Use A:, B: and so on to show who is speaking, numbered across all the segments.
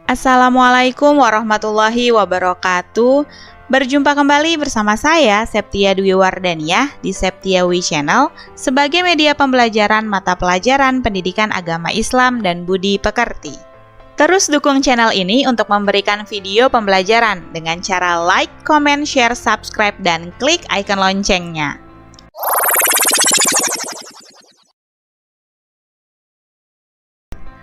A: Assalamualaikum warahmatullahi wabarakatuh. Berjumpa kembali bersama saya Septia Dwi Wardaniah di Septiawi Channel sebagai media pembelajaran mata pelajaran pendidikan agama Islam dan budi pekerti. Terus dukung channel ini untuk memberikan video pembelajaran dengan cara like, comment, share, subscribe, dan klik icon loncengnya.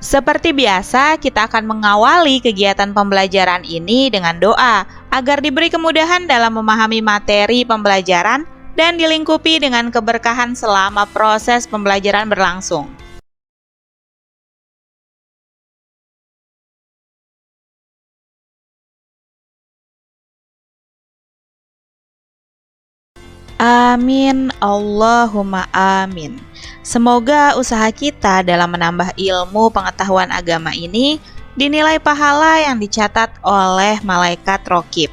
A: Seperti biasa, kita akan mengawali kegiatan pembelajaran ini dengan doa agar diberi kemudahan dalam memahami materi pembelajaran dan dilingkupi dengan keberkahan selama proses pembelajaran berlangsung. Amin, Allahumma amin. Semoga usaha kita dalam menambah ilmu pengetahuan agama ini dinilai pahala yang dicatat oleh malaikat Raqib.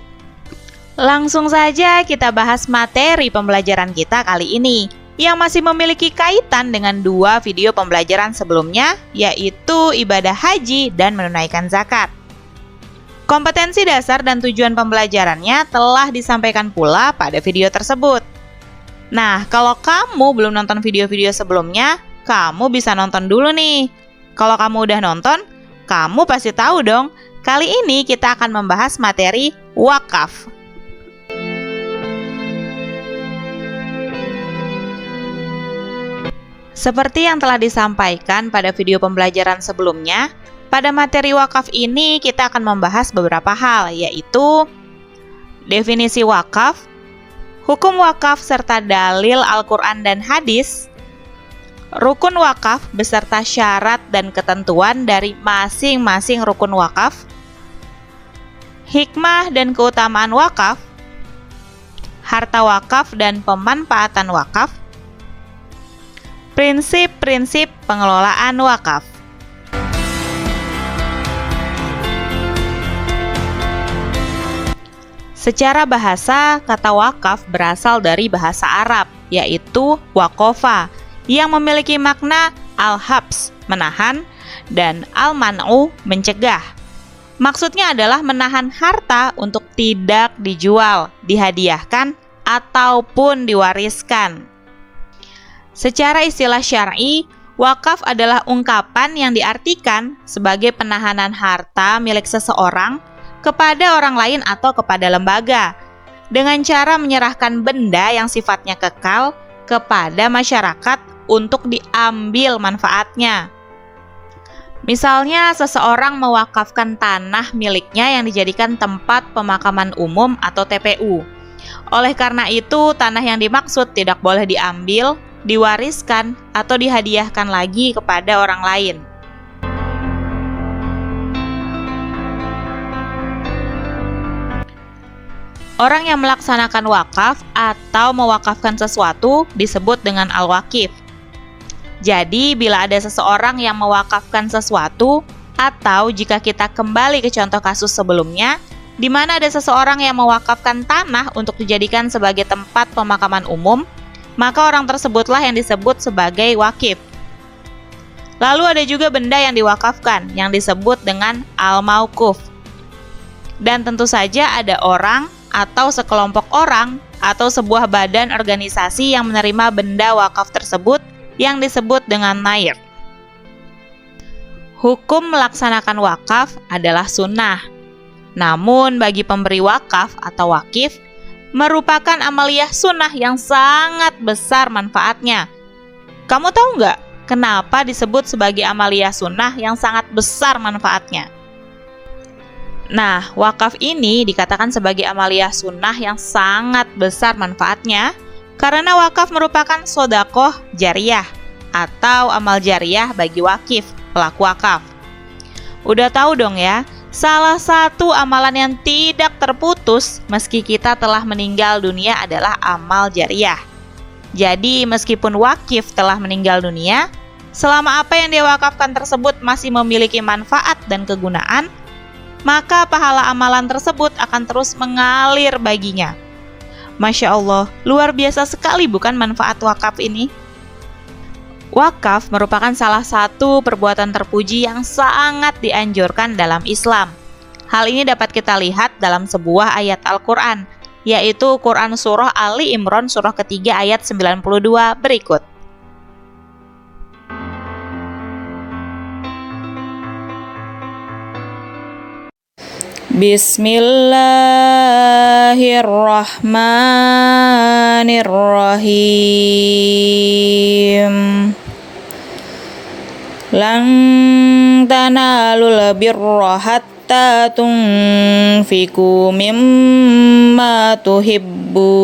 A: Langsung saja kita bahas materi pembelajaran kita kali ini yang masih memiliki kaitan dengan dua video pembelajaran sebelumnya, yaitu ibadah haji dan menunaikan zakat. Kompetensi dasar dan tujuan pembelajarannya telah disampaikan pula pada video tersebut. Nah, kalau kamu belum nonton video-video sebelumnya, kamu bisa nonton dulu nih. Kalau kamu udah nonton, kamu pasti tahu dong, kali ini kita akan membahas materi wakaf. Seperti yang telah disampaikan pada video pembelajaran sebelumnya, pada materi wakaf ini kita akan membahas beberapa hal, yaitu definisi wakaf, hukum wakaf serta dalil Al-Quran dan hadis, rukun wakaf beserta syarat dan ketentuan dari masing-masing rukun wakaf, hikmah dan keutamaan wakaf, harta wakaf dan pemanfaatan wakaf, prinsip-prinsip pengelolaan wakaf. Secara bahasa, kata wakaf berasal dari bahasa Arab, yaitu waqafa, yang memiliki makna al-habs, menahan, dan al-man'u, mencegah. Maksudnya adalah menahan harta untuk tidak dijual, dihadiahkan, ataupun diwariskan. Secara istilah syar'i, wakaf adalah ungkapan yang diartikan sebagai penahanan harta milik seseorang kepada orang lain atau kepada lembaga, dengan cara menyerahkan benda yang sifatnya kekal kepada masyarakat untuk diambil manfaatnya. Misalnya, seseorang mewakafkan tanah miliknya yang dijadikan tempat pemakaman umum atau TPU. Oleh karena itu, tanah yang dimaksud tidak boleh diambil, diwariskan, atau dihadiahkan lagi kepada orang lain. Orang yang melaksanakan wakaf atau mewakafkan sesuatu disebut dengan al-waqif. Jadi, bila ada seseorang yang mewakafkan sesuatu, atau jika kita kembali ke contoh kasus sebelumnya, di mana ada seseorang yang mewakafkan tanah untuk dijadikan sebagai tempat pemakaman umum, maka orang tersebutlah yang disebut sebagai wakif. Lalu ada juga benda yang diwakafkan, yang disebut dengan al-mauquf. Dan tentu saja ada orang atau sekelompok orang atau sebuah badan organisasi yang menerima benda wakaf tersebut yang disebut dengan nair. Hukum melaksanakan wakaf adalah sunnah. Namun bagi pemberi wakaf atau wakif, merupakan amaliyah sunnah yang sangat besar manfaatnya. Kamu tahu nggak kenapa disebut sebagai amaliyah sunnah yang sangat besar manfaatnya? Nah, wakaf ini dikatakan sebagai amaliyah sunnah yang sangat besar manfaatnya karena wakaf merupakan sodakoh jariyah atau amal jariyah bagi wakif, pelaku wakaf. Udah tahu dong ya, salah satu amalan yang tidak terputus meski kita telah meninggal dunia adalah amal jariyah. Jadi, meskipun wakif telah meninggal dunia, selama apa yang dia wakafkan tersebut masih memiliki manfaat dan kegunaan, maka pahala amalan tersebut akan terus mengalir baginya. Masya Allah, luar biasa sekali bukan manfaat wakaf ini? Wakaf merupakan salah satu perbuatan terpuji yang sangat dianjurkan dalam Islam, Hal ini dapat kita lihat dalam sebuah ayat Al-Quran, yaitu Quran Surah Ali Imran surah ketiga ayat 92 berikut. Bismillahirrahmanirrahim. Lan tanalul birra hatta tunfiqu mimma tuhibbun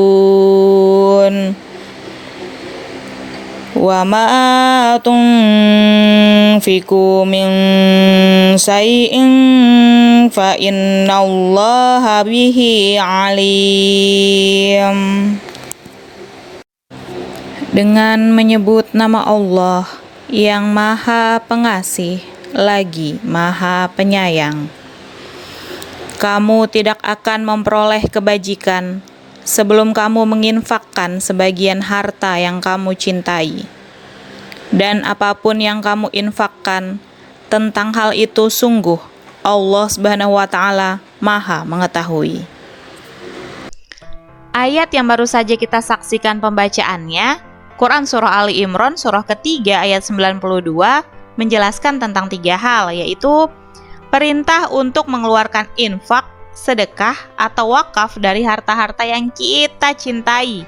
A: wa ma tunfiqu min syai'in fa innallaha bihi alim. Dengan menyebut nama Allah yang Maha Pengasih lagi Maha Penyayang, kamu tidak akan memperoleh kebajikan sebelum kamu menginfakkan sebagian harta yang kamu cintai. Dan apapun yang kamu infakkan, tentang hal itu sungguh Allah Subhanahu wa Ta'ala Maha Mengetahui. Ayat yang baru saja kita saksikan pembacaannya, Quran Surah Ali Imran surah ketiga ayat 92, menjelaskan tentang 3 hal, yaitu perintah untuk mengeluarkan infak, sedekah, atau wakaf dari harta-harta yang kita cintai.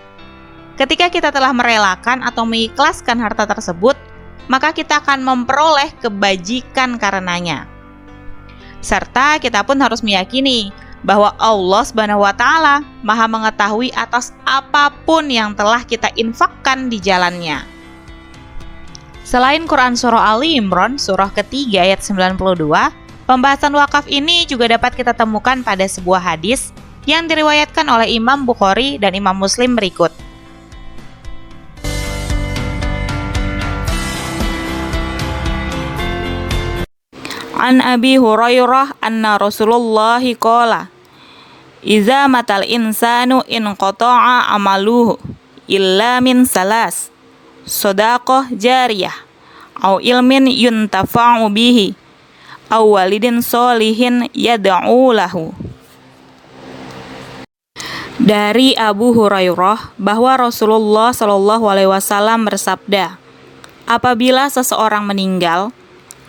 A: Ketika kita telah merelakan atau mengikhlaskan harta tersebut, maka kita akan memperoleh kebajikan karenanya. Serta kita pun harus meyakini bahwa Allah Subhanahu wa Ta'ala Maha Mengetahui atas apapun yang telah kita infakkan di jalannya. Selain Quran Surah Ali Imran surah ketiga ayat 92, pembahasan wakaf ini juga dapat kita temukan pada sebuah hadis yang diriwayatkan oleh Imam Bukhari dan Imam Muslim berikut. An Abi Hurairah anna Rasulullah qala Iza matal insanu in qata'a amaluhu illa min salas shadaqah jariyah au ilmin yuntafa'u bihi aw walidin sholihin yad'u lahu. Dari Abu Hurairah bahwa Rasulullah Shallallahu alaihi wasallam bersabda, apabila seseorang meninggal,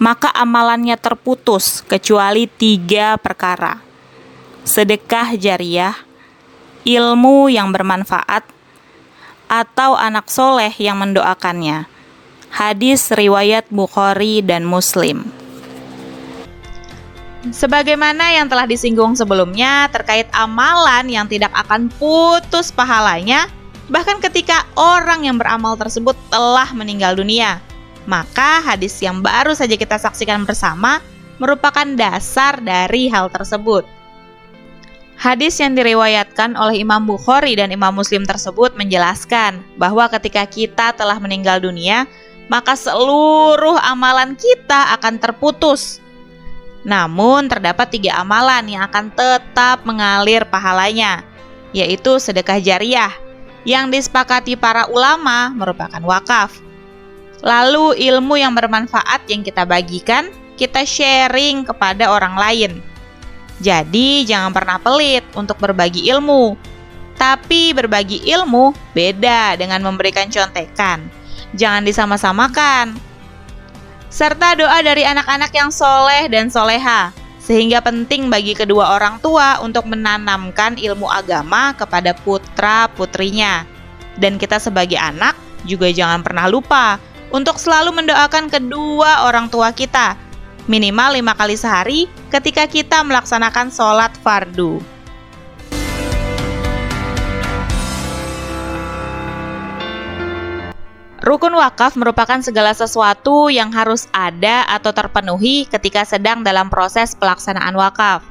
A: maka amalannya terputus kecuali 3 perkara: sedekah jariyah, ilmu yang bermanfaat, atau anak soleh yang mendoakannya. Hadis riwayat Bukhari dan Muslim. Sebagaimana yang telah disinggung sebelumnya terkait amalan yang tidak akan putus pahalanya, bahkan ketika orang yang beramal tersebut telah meninggal dunia, maka hadis yang baru saja kita saksikan bersama merupakan dasar dari hal tersebut. Hadis yang diriwayatkan oleh Imam Bukhari dan Imam Muslim tersebut menjelaskan bahwa ketika kita telah meninggal dunia, maka seluruh amalan kita akan terputus. Namun terdapat 3 amalan yang akan tetap mengalir pahalanya, yaitu sedekah jariyah, yang disepakati para ulama merupakan wakaf. Lalu ilmu yang bermanfaat yang kita bagikan, kita sharing kepada orang lain. Jadi jangan pernah pelit untuk berbagi ilmu. Tapi berbagi ilmu beda dengan memberikan contekan. Jangan disama-samakan. Serta doa dari anak-anak yang soleh dan soleha, sehingga penting bagi kedua orang tua untuk menanamkan ilmu agama kepada putra-putrinya. Dan kita sebagai anak juga jangan pernah lupa untuk selalu mendoakan kedua orang tua kita, minimal 5 kali sehari ketika kita melaksanakan sholat fardu. Rukun wakaf merupakan segala sesuatu yang harus ada atau terpenuhi ketika sedang dalam proses pelaksanaan wakaf.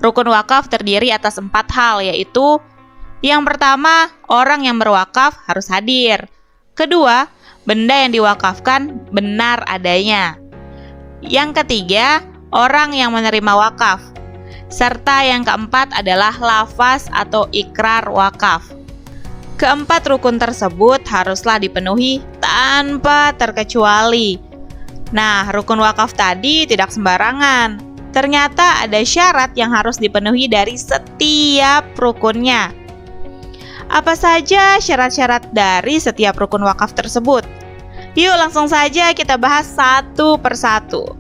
A: Rukun wakaf terdiri atas 4 hal, yaitu yang pertama, orang yang berwakaf harus hadir. Kedua, benda yang diwakafkan benar adanya. Yang ketiga, orang yang menerima wakaf. Serta yang keempat adalah lafaz atau ikrar wakaf. Keempat rukun tersebut haruslah dipenuhi tanpa terkecuali. Nah, rukun wakaf tadi tidak sembarangan. ternyata ada syarat yang harus dipenuhi dari setiap rukunnya. Apa saja syarat-syarat dari setiap rukun wakaf tersebut? Yuk langsung saja kita bahas satu persatu.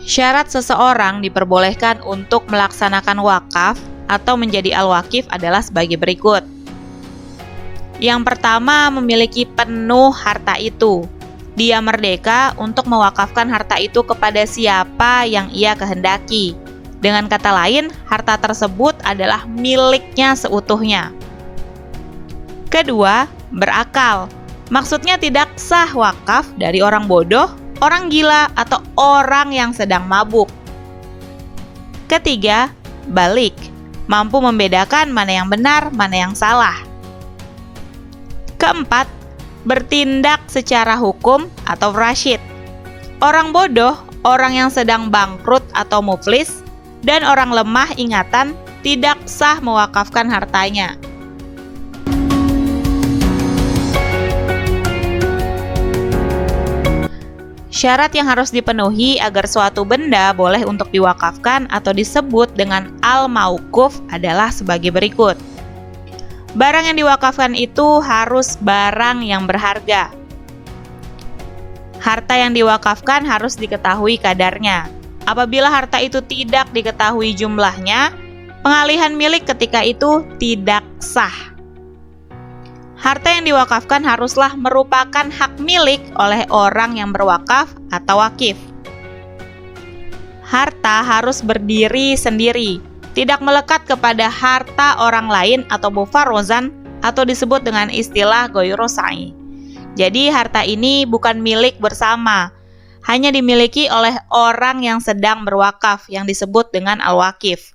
A: Syarat seseorang diperbolehkan untuk melaksanakan wakaf atau menjadi al-wakif adalah sebagai berikut. Yang pertama, memiliki penuh harta itu. Dia merdeka untuk mewakafkan harta itu kepada siapa yang ia kehendaki. Dengan kata lain, harta tersebut adalah miliknya seutuhnya. Kedua, berakal. Maksudnya tidak sah wakaf dari orang bodoh, orang gila, atau orang yang sedang mabuk. Ketiga, balik. Mampu membedakan mana yang benar, mana yang salah. Keempat, bertindak secara hukum atau rasyid. Orang bodoh, orang yang sedang bangkrut atau muflis, dan orang lemah ingatan tidak sah mewakafkan hartanya. Syarat yang harus dipenuhi agar suatu benda boleh untuk diwakafkan atau disebut dengan al-mauquf adalah sebagai berikut. Barang yang diwakafkan itu harus barang yang berharga. Harta yang diwakafkan harus diketahui kadarnya. Apabila harta itu tidak diketahui jumlahnya, pengalihan milik ketika itu tidak sah. Harta yang diwakafkan haruslah merupakan hak milik oleh orang yang berwakaf atau wakif. Harta harus berdiri sendiri, tidak melekat kepada harta orang lain atau mufarrozan atau disebut dengan istilah ghairu sa'i. Jadi harta ini bukan milik bersama, hanya dimiliki oleh orang yang sedang berwakaf yang disebut dengan al-wakif.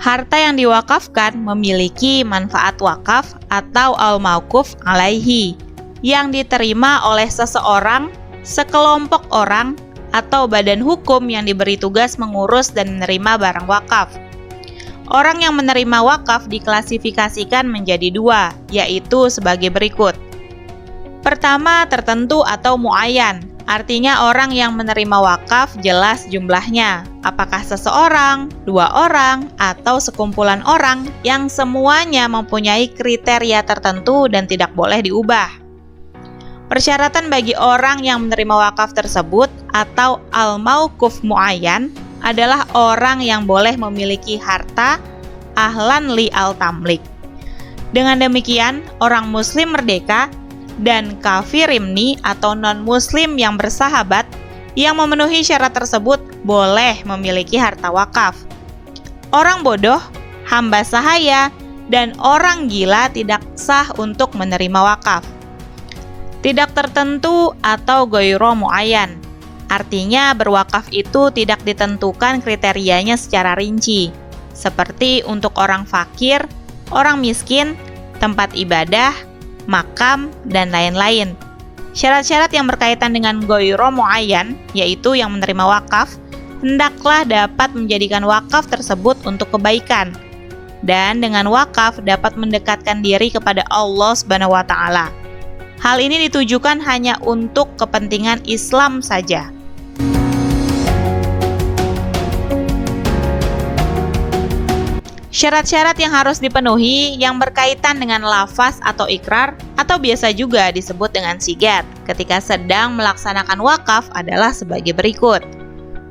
A: Harta yang diwakafkan memiliki manfaat wakaf atau al-mauquf alaihi yang diterima oleh seseorang, sekelompok orang, atau badan hukum yang diberi tugas mengurus dan menerima barang wakaf. Orang yang menerima wakaf diklasifikasikan menjadi dua, yaitu sebagai berikut. Pertama, tertentu atau muayyan, artinya orang yang menerima wakaf jelas jumlahnya, apakah seseorang, dua orang, atau sekumpulan orang yang semuanya mempunyai kriteria tertentu dan tidak boleh diubah. Persyaratan bagi orang yang menerima wakaf tersebut atau al-mauquf muayyan adalah orang yang boleh memiliki harta ahlan li al-tamlik. Dengan demikian, orang muslim merdeka dan kafir rimni atau non-muslim yang bersahabat yang memenuhi syarat tersebut boleh memiliki harta wakaf. Orang bodoh, hamba sahaya, dan orang gila tidak sah untuk menerima wakaf. Tidak tertentu atau ghairu muayyan, artinya berwakaf itu tidak ditentukan kriterianya secara rinci, seperti untuk orang fakir, orang miskin, tempat ibadah, makam, dan lain-lain. Syarat-syarat yang berkaitan dengan ghairu muayyan, yaitu yang menerima wakaf, hendaklah dapat menjadikan wakaf tersebut untuk kebaikan, dan dengan wakaf dapat mendekatkan diri kepada Allah Subhanahu wa Ta'ala. Hal ini ditujukan hanya untuk kepentingan Islam saja. Syarat-syarat yang harus dipenuhi yang berkaitan dengan lafaz atau ikrar atau biasa juga disebut dengan sigat ketika sedang melaksanakan wakaf adalah sebagai berikut.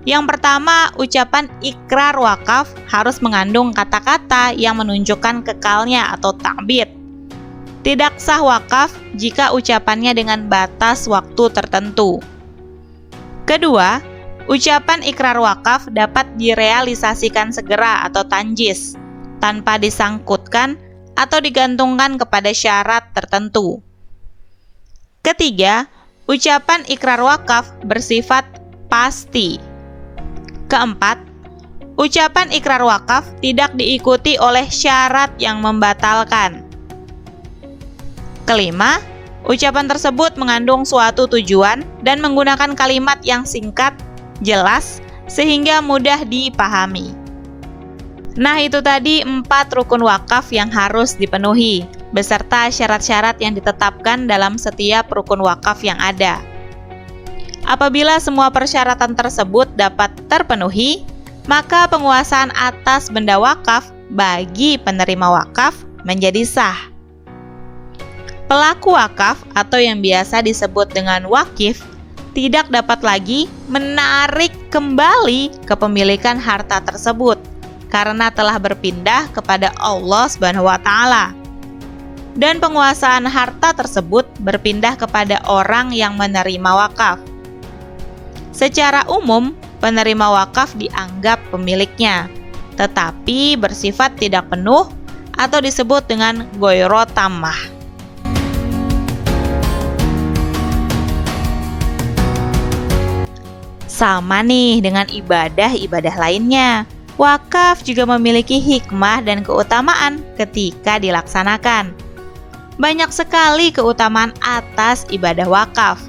A: Yang pertama, ucapan ikrar wakaf harus mengandung kata-kata yang menunjukkan kekalnya atau ta'bid. Tidak sah wakaf jika ucapannya dengan batas waktu tertentu. Kedua, ucapan ikrar wakaf dapat direalisasikan segera atau tanjis, tanpa disangkutkan atau digantungkan kepada syarat tertentu. Ketiga, ucapan ikrar wakaf bersifat pasti. Keempat, ucapan ikrar wakaf tidak diikuti oleh syarat yang membatalkan. Kelima, ucapan tersebut mengandung suatu tujuan dan menggunakan kalimat yang singkat, jelas, sehingga mudah dipahami. Nah, itu tadi 4 rukun wakaf yang harus dipenuhi, beserta syarat-syarat yang ditetapkan dalam setiap rukun wakaf yang ada. Apabila semua persyaratan tersebut dapat terpenuhi, maka penguasaan atas benda wakaf bagi penerima wakaf menjadi sah. Pelaku wakaf atau yang biasa disebut dengan wakif tidak dapat lagi menarik kembali kepemilikan harta tersebut karena telah berpindah kepada Allah Subhanahu wa taala. Dan penguasaan harta tersebut berpindah kepada orang yang menerima wakaf. Secara umum, penerima wakaf dianggap pemiliknya, tetapi bersifat tidak penuh atau disebut dengan ghairu tammah. Sama nih dengan ibadah-ibadah lainnya. Wakaf juga memiliki hikmah dan keutamaan ketika dilaksanakan. Banyak sekali keutamaan atas ibadah wakaf.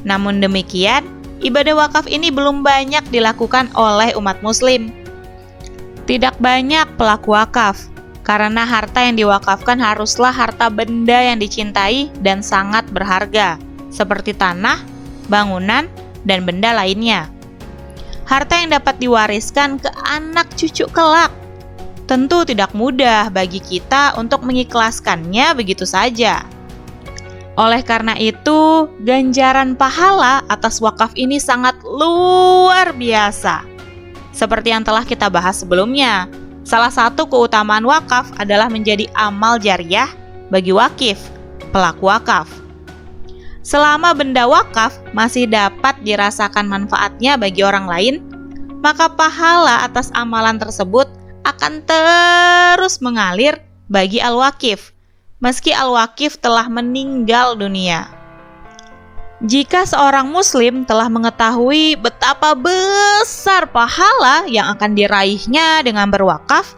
A: Namun demikian, ibadah wakaf ini belum banyak dilakukan oleh umat muslim. Tidak banyak pelaku wakaf, karena harta yang diwakafkan haruslah harta benda yang dicintai dan sangat berharga, seperti tanah, bangunan, dan benda lainnya. Harta yang dapat diwariskan ke anak cucu kelak. Tentu tidak mudah bagi kita untuk mengikhlaskannya begitu saja. Oleh karena itu, ganjaran pahala atas wakaf ini sangat luar biasa. Seperti yang telah kita bahas sebelumnya, salah satu keutamaan wakaf adalah menjadi amal jariah bagi wakif, pelaku wakaf. Selama benda wakaf masih dapat dirasakan manfaatnya bagi orang lain, maka pahala atas amalan tersebut akan terus mengalir bagi al-wakif, meski al-wakif telah meninggal dunia. Jika seorang muslim telah mengetahui betapa besar pahala yang akan diraihnya dengan berwakaf,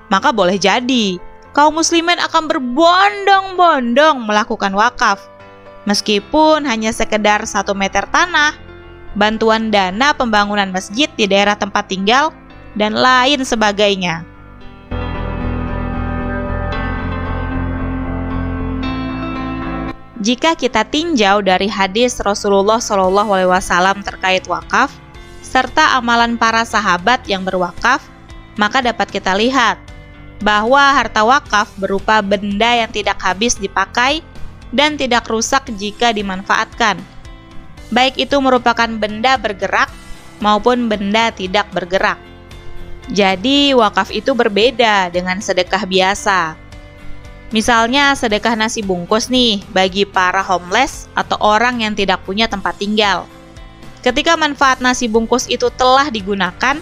A: maka boleh jadi kaum muslimin akan berbondong-bondong melakukan wakaf. Meskipun hanya sekedar 1 meter tanah, bantuan dana pembangunan masjid di daerah tempat tinggal, dan lain sebagainya. Jika kita tinjau dari hadis Rasulullah SAW terkait wakaf, serta amalan para sahabat yang berwakaf, maka dapat kita lihat bahwa harta wakaf berupa benda yang tidak habis dipakai dan tidak rusak jika dimanfaatkan. Baik itu merupakan benda bergerak maupun benda tidak bergerak. Jadi wakaf itu berbeda dengan sedekah biasa. Misalnya sedekah nasi bungkus nih bagi para homeless atau orang yang tidak punya tempat tinggal. Ketika manfaat nasi bungkus itu telah digunakan,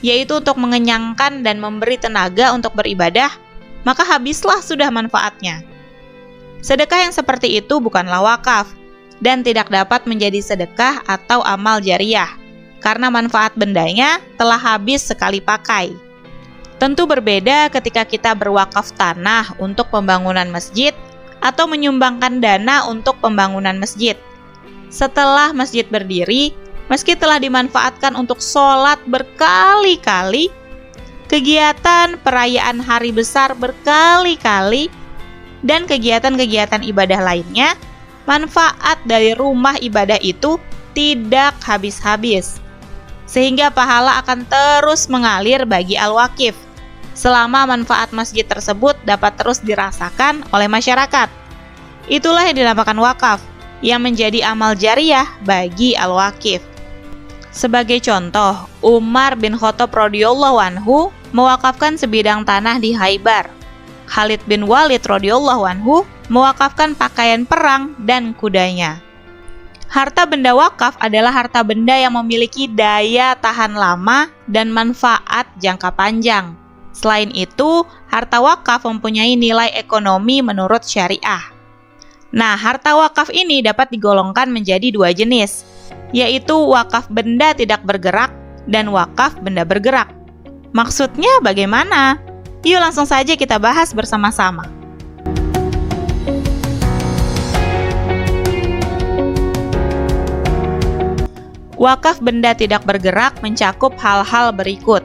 A: yaitu untuk mengenyangkan dan memberi tenaga untuk beribadah, maka habislah sudah manfaatnya. Sedekah yang seperti itu bukanlah wakaf dan tidak dapat menjadi sedekah atau amal jariah karena manfaat bendanya telah habis sekali pakai. Tentu berbeda ketika kita berwakaf tanah untuk pembangunan masjid atau menyumbangkan dana untuk pembangunan masjid. Setelah masjid berdiri, meski telah dimanfaatkan untuk sholat berkali-kali, kegiatan perayaan hari besar berkali-kali, dan kegiatan-kegiatan ibadah lainnya, manfaat dari rumah ibadah itu tidak habis-habis, sehingga pahala akan terus mengalir bagi al-wakif selama manfaat masjid tersebut dapat terus dirasakan oleh masyarakat. Itulah yang dinamakan wakaf, yang menjadi amal jariah bagi al-wakif. Sebagai contoh, Umar bin Khattab radhiyallahu anhu mewakafkan sebidang tanah di Khaibar. Khalid bin Walid radhiyallahu anhu mewakafkan pakaian perang dan kudanya. Harta benda wakaf adalah harta benda yang memiliki daya tahan lama dan manfaat jangka panjang. Selain itu, harta wakaf mempunyai nilai ekonomi menurut syariah. Nah, harta wakaf ini dapat digolongkan menjadi 2 jenis, yaitu wakaf benda tidak bergerak dan wakaf benda bergerak. Maksudnya bagaimana? Yuk langsung saja kita bahas bersama-sama. Wakaf benda tidak bergerak mencakup hal-hal berikut.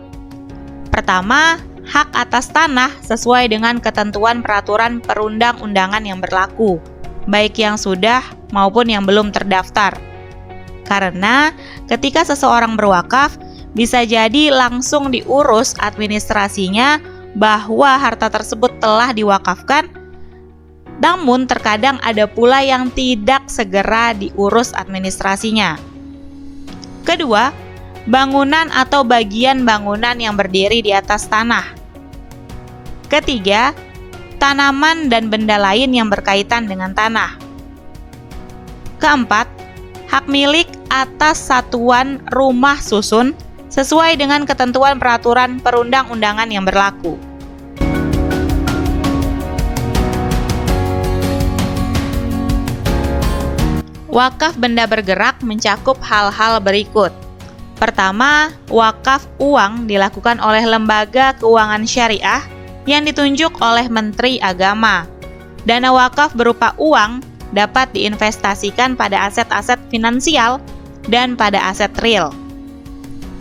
A: Pertama, hak atas tanah sesuai dengan ketentuan peraturan perundang-undangan yang berlaku, baik yang sudah maupun yang belum terdaftar. Karena ketika seseorang berwakaf, bisa jadi langsung diurus administrasinya bahwa harta tersebut telah diwakafkan, namun terkadang ada pula yang tidak segera diurus administrasinya. Kedua, bangunan atau bagian bangunan yang berdiri di atas tanah. Ketiga, tanaman dan benda lain yang berkaitan dengan tanah. Keempat, hak milik atas satuan rumah susun sesuai dengan ketentuan peraturan perundang-undangan yang berlaku. Wakaf benda bergerak mencakup hal-hal berikut. Pertama, wakaf uang dilakukan oleh lembaga keuangan syariah yang ditunjuk oleh Menteri Agama. Dana wakaf berupa uang dapat diinvestasikan pada aset-aset finansial dan pada aset real.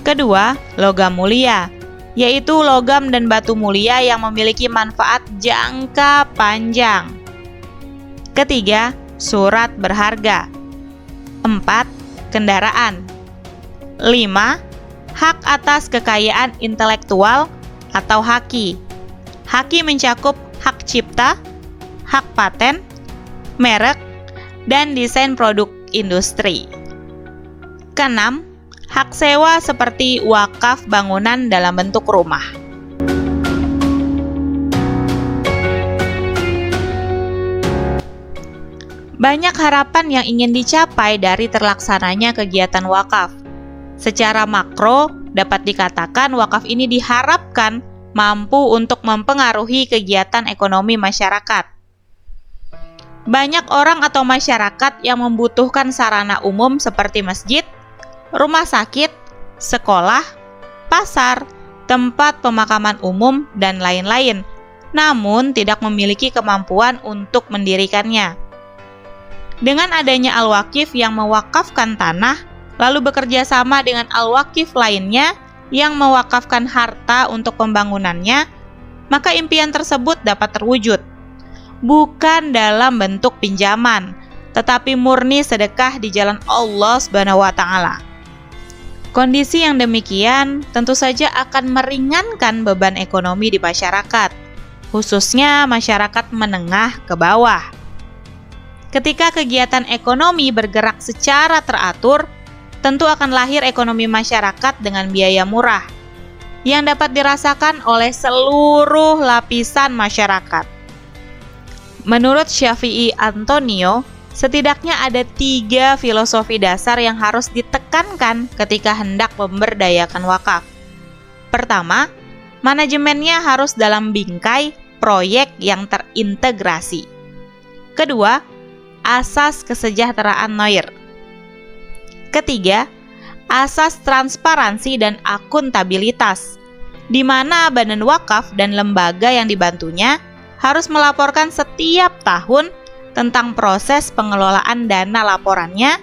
A: Kedua, logam mulia, yaitu logam dan batu mulia yang memiliki manfaat jangka panjang. Ketiga, surat berharga. 4. Kendaraan. 5. Hak atas kekayaan intelektual atau haki. Haki mencakup hak cipta, hak paten, merek, dan desain produk industri. Keenam, hak sewa seperti wakaf bangunan dalam bentuk rumah. Banyak harapan yang ingin dicapai dari terlaksananya kegiatan wakaf. Secara makro, dapat dikatakan wakaf ini diharapkan mampu untuk mempengaruhi kegiatan ekonomi masyarakat. Banyak orang atau masyarakat yang membutuhkan sarana umum seperti masjid, rumah sakit, sekolah, pasar, tempat pemakaman umum, dan lain-lain, namun tidak memiliki kemampuan untuk mendirikannya. Dengan adanya Al-Waqif yang mewakafkan tanah, lalu bekerja sama dengan Al-Waqif lainnya yang mewakafkan harta untuk pembangunannya, maka impian tersebut dapat terwujud. Bukan dalam bentuk pinjaman, tetapi murni sedekah di jalan Allah SWT. Kondisi yang demikian tentu saja akan meringankan beban ekonomi di masyarakat, khususnya masyarakat menengah ke bawah. Ketika kegiatan ekonomi bergerak secara teratur, tentu akan lahir ekonomi masyarakat dengan biaya murah, yang dapat dirasakan oleh seluruh lapisan masyarakat. Menurut Syafi'i Antonio, setidaknya ada 3 filosofi dasar yang harus ditekankan ketika hendak memberdayakan wakaf. Pertama, manajemennya harus dalam bingkai proyek yang terintegrasi. Kedua, asas kesejahteraan noir. Ketiga, asas transparansi dan akuntabilitas, di mana badan wakaf dan lembaga yang dibantunya harus melaporkan setiap tahun tentang proses pengelolaan dana laporannya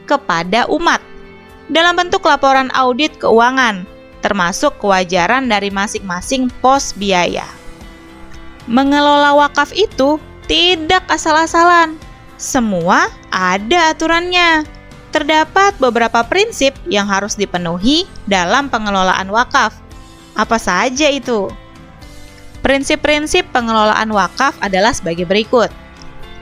A: kepada umat dalam bentuk laporan audit keuangan, termasuk kewajaran dari masing-masing pos biaya. Mengelola wakaf itu tidak asal-asalan. Semua ada aturannya. Terdapat beberapa prinsip yang harus dipenuhi dalam pengelolaan wakaf. Apa saja itu? Prinsip-prinsip pengelolaan wakaf adalah sebagai berikut.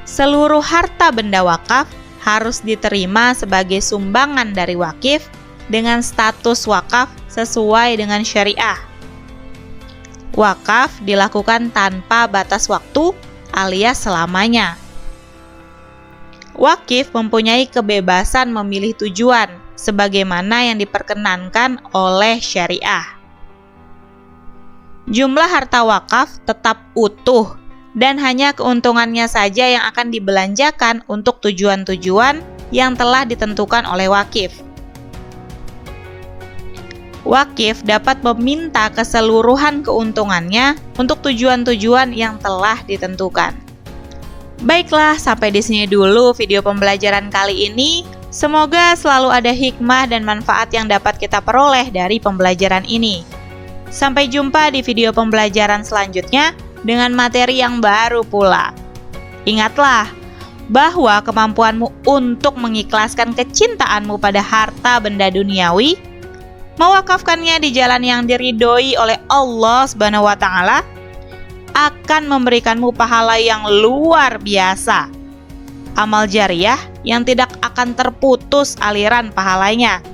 A: Seluruh harta benda wakaf harus diterima sebagai sumbangan dari wakif dengan status wakaf sesuai dengan syariah. Wakaf dilakukan tanpa batas waktu alias selamanya. Wakif mempunyai kebebasan memilih tujuan sebagaimana yang diperkenankan oleh syariah. Jumlah harta wakaf tetap utuh dan hanya keuntungannya saja yang akan dibelanjakan untuk tujuan-tujuan yang telah ditentukan oleh wakif. Wakif dapat meminta keseluruhan keuntungannya untuk tujuan-tujuan yang telah ditentukan. Baiklah, sampai di sini dulu video pembelajaran kali ini. Semoga selalu ada hikmah dan manfaat yang dapat kita peroleh dari pembelajaran ini. Sampai jumpa di video pembelajaran selanjutnya dengan materi yang baru pula. Ingatlah bahwa kemampuanmu untuk mengikhlaskan kecintaanmu pada harta benda duniawi, mewakafkannya di jalan yang diridhoi oleh Allah Subhanahu wa Ta'ala, akan memberikanmu pahala yang luar biasa. Amal jariah yang tidak akan terputus aliran pahalanya,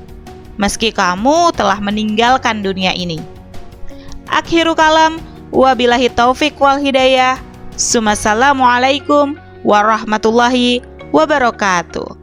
A: meski kamu telah meninggalkan dunia ini. Akhiru kalam, wabillahi taufik wal hidayah. Assalamualaikum warahmatullahi wabarakatuh.